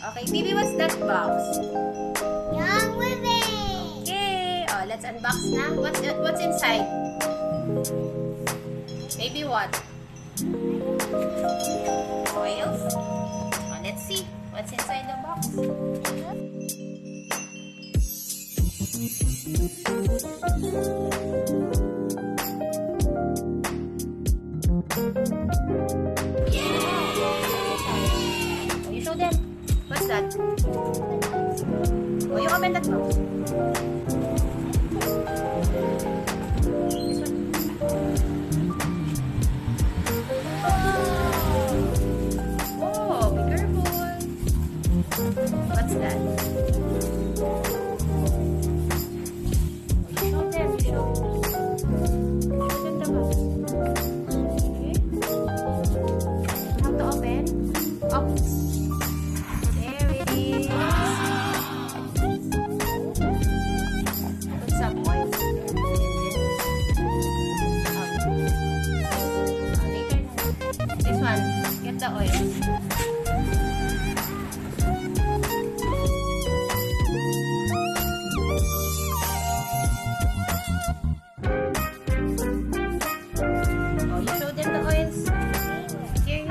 Okay, baby, what's that box? Young living. Okay, oh, let's unbox na. What's inside? Maybe what? Oils? Oh, let's see what's inside the box. Oh, you show them. What's that? Oh, you open that box. This one. Oh, be careful. What's that? Oh, you show them. You show them the box. Okay. How to open? Oops. There it is. Put some oil there. Later na. This one. Get the oil. Oh, you show them the oils. Here.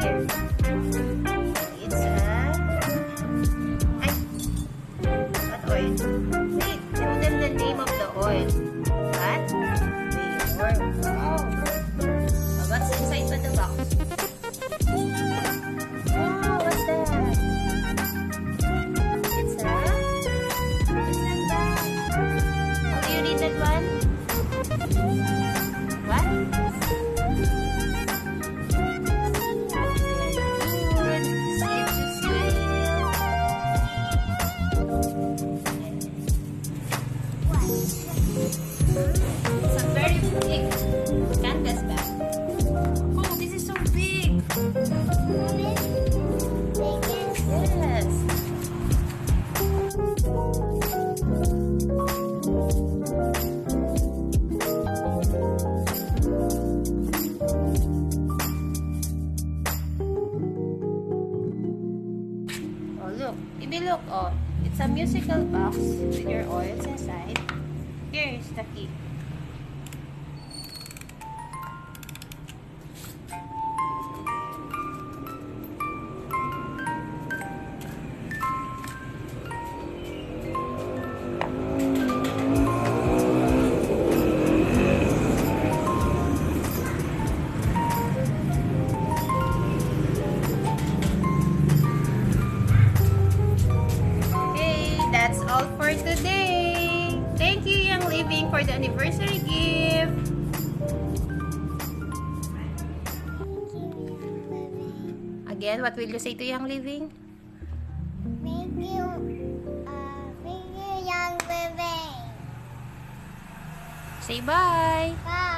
It's what oil? Wait, show them the name of the oil. What? Wait, oh, what's inside the box? Oh, what's that? It's not bad. How do you read that one? What? Very good. Sleep to smile. It's a very big canvas bag. Oh, this is so big. Yes. Oh, look. Baby, look. Oh, it's a musical box with your oils inside. Here's the key. Okay, that's all for today. Thank you, Young Living, for the anniversary gift. Again, what will you say to Young Living? Thank you, young living. Say bye. Bye.